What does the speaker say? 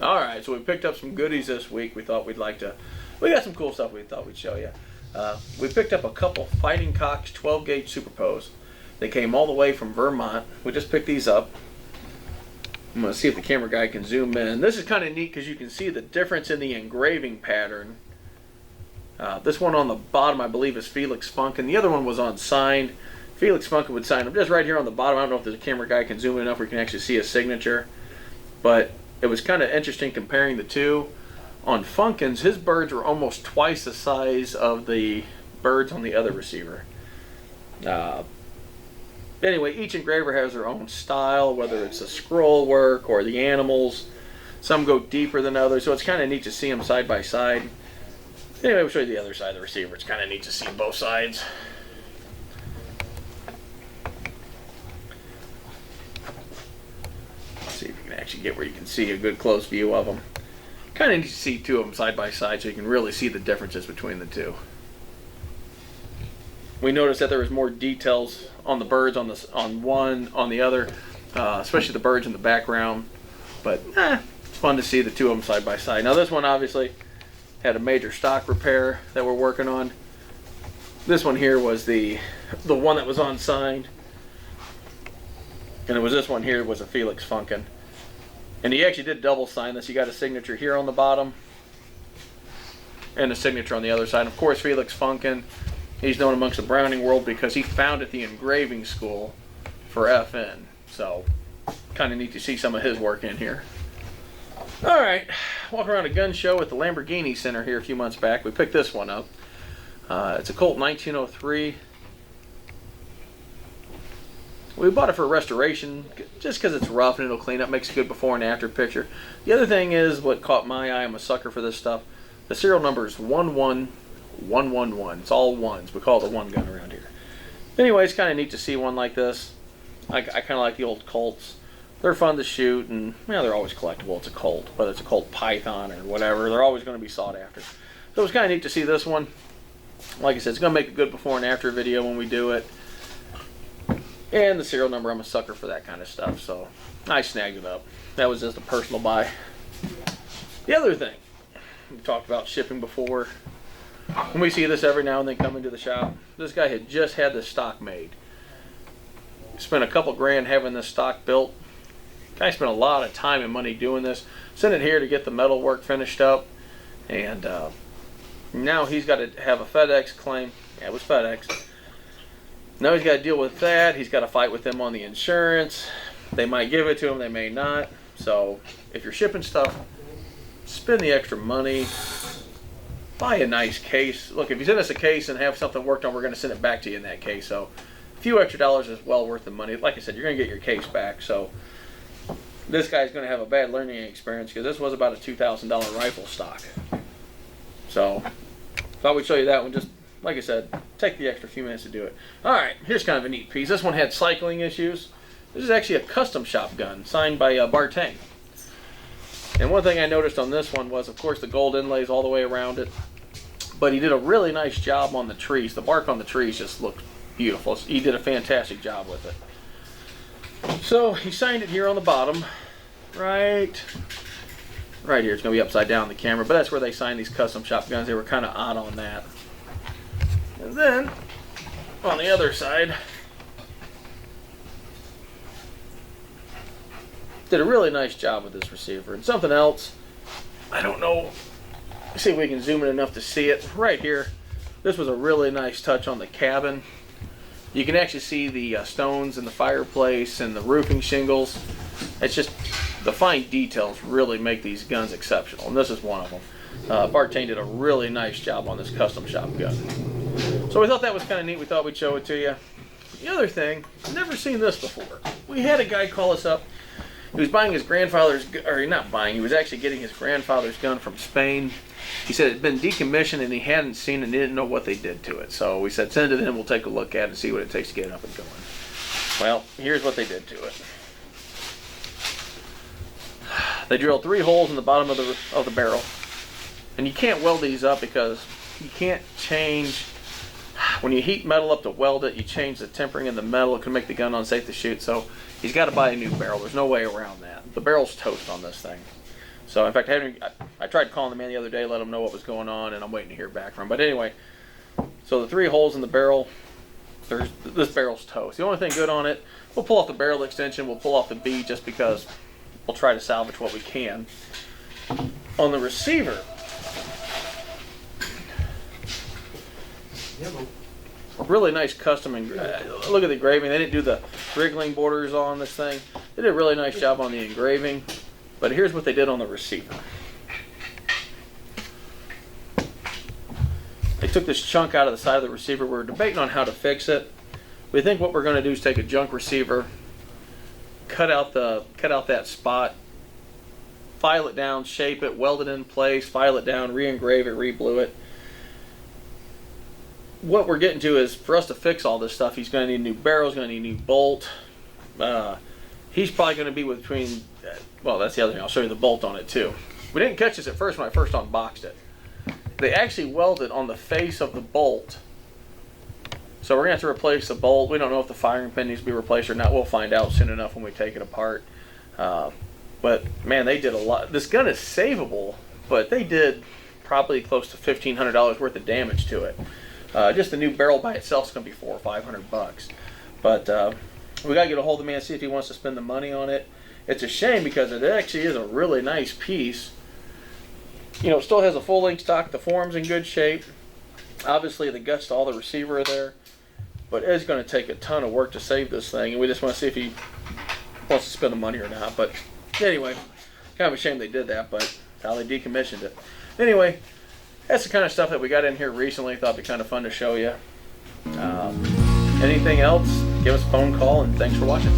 Alright, so we picked up some goodies this week. We got some cool stuff we thought we'd show you. We picked up a couple Fighting Cocks 12 gauge superposed. They came all the way from Vermont. We just picked these up. I'm going to see if the camera guy can zoom in. This is kind of neat because you can see the difference in the engraving pattern. This one on the bottom I believe is Felix Funk, and the other one was unsigned. Felix Funk would sign them just right here on the bottom. I don't know if the camera guy can zoom in enough where you can actually see a signature. But it was kind of interesting comparing the two. On Funkin's, his birds were almost twice the size of the birds on the other receiver. Anyway, each engraver has their own style, whether it's the scroll work or the animals. Some go deeper than others, so it's kind of neat to see them side by side. Anyway, we'll show you the other side of the receiver. It's kind of neat to see both sides. Let's see if you can actually get where you can see a good close view of them. Kind of neat to see two of them side by side so you can really see the differences between the two. We noticed that there was more details on the birds on one, on the other, especially the birds in the background. But it's fun to see the two of them side by side. Now this one obviously had a major stock repair that we're working on. This one here was the one that was unsigned, and it was this one here was a Felix Funkin. And he actually did double sign this. You got a signature here on the bottom and a signature on the other side. Of course, Felix Funkin, he's known amongst the Browning world because he founded the engraving school for FN. So, kind of neat to see some of his work in here. Alright, walking around a gun show at the Lamborghini Center here a few months back. We picked this one up. It's a Colt 1903. We bought it for restoration just because it's rough and it'll clean up, makes a good before and after picture. The other thing is what caught my eye, I'm a sucker for this stuff. The serial number is 11111. It's all ones. We call it the one gun around here. Anyway, it's kind of neat to see one like this. I kind of like the old Colts. They're fun to shoot, and they're always collectible. It's a Colt, whether it's a Colt Python or whatever. They're always going to be sought after. So it was kind of neat to see this one. Like I said, it's going to make a good before and after video when we do it. And the serial number, I'm a sucker for that kind of stuff, so I snagged it up. That was just a personal buy. The other thing, we talked about shipping before. When we see this every now and then come into the shop, this guy had just had this stock made. Spent a couple grand having this stock built. Guy spent a lot of time and money doing this. Sent it here to get the metal work finished up. And now he's got to have a FedEx claim. Yeah, it was FedEx. Now he's got to deal with that. He's got to fight with them on the insurance. They might give it to him, they may not. So if you're shipping stuff, spend the extra money. Buy a nice case. Look, if you send us a case and have something worked on, we're going to send it back to you in that case. So a few extra dollars is well worth the money. Like I said, you're going to get your case back. So this guy's going to have a bad learning experience because this was about a $2,000 rifle stock. So thought we'd show you that one. Just like I said, take the extra few minutes to do it. Alright, here's kind of a neat piece. This one had cycling issues. This is actually a custom shop gun signed by Bartang. And one thing I noticed on this one was, of course, the gold inlays all the way around it. But he did a really nice job on the trees. The bark on the trees just looked beautiful. He did a fantastic job with it. So he signed it here on the bottom. Right here. It's going to be upside down on the camera. But that's where they signed these custom shop guns. They were kind of odd on that. And then, on the other side, did a really nice job with this receiver. And something else, I don't know, let's see if we can zoom in enough to see it. Right here, this was a really nice touch on the cabin. You can actually see the stones in the fireplace and the roofing shingles. It's just, the fine details really make these guns exceptional, and this is one of them. Bartang did a really nice job on this custom shop gun. So we thought that was kind of neat. We thought we'd show it to you. The other thing, I've never seen this before. We had a guy call us up. He was buying his grandfather's, or not buying, he was actually getting his grandfather's gun from Spain. He said it had been decommissioned and he hadn't seen it and didn't know what they did to it. So we said, send it in, we'll take a look at it and see what it takes to get it up and going. Well, here's what they did to it. They drilled 3 holes in the bottom of the barrel. And you can't weld these up because you can't change, when you heat metal up to weld it, you change the tempering in the metal. It can make the gun unsafe to shoot. So he's got to buy a new barrel. There's no way around that. The barrel's toast on this thing. So in fact, I tried calling the man the other day, let him know what was going on, and I'm waiting to hear back from him. But anyway, so the 3 holes in the barrel, this barrel's toast. The only thing good on it, we'll pull off the barrel extension, we'll pull off the bead just because we'll try to salvage what we can. On the receiver, really nice custom, look at the engraving. They didn't do the wriggling borders on this thing. They did a really nice job on the engraving, but here's what they did on the receiver. They took this chunk out of the side of the receiver. We're debating on how to fix it. We think what we're going to do is take a junk receiver, cut out that spot, file it down, shape it, weld it in place, file it down, re-engrave it, re-blue it. What we're getting to is, for us to fix all this stuff, he's going to need a new barrel, he's going to need a new bolt. He's probably going to be between, well, that's the other thing. I'll show you the bolt on it too. We didn't catch this at first when I first unboxed it. They actually welded on the face of the bolt. So we're going to have to replace the bolt. We don't know if the firing pin needs to be replaced or not. We'll find out soon enough when we take it apart. But man, they did a lot. This gun is savable, but they did probably close to $1,500 worth of damage to it. Just the new barrel by itself is going to be $400 or $500. But we got to get a hold of the man, see if he wants to spend the money on it. It's a shame because it actually is a really nice piece. You know, it still has a full length stock. The form's in good shape. Obviously, the guts to all the receiver are there. But it's going to take a ton of work to save this thing, and we just want to see if he wants to spend the money or not. But anyway, kind of a shame they did that, but how they decommissioned it. Anyway, that's the kind of stuff that we got in here recently. Thought it'd be kind of fun to show you. Anything else, give us a phone call, and thanks for watching.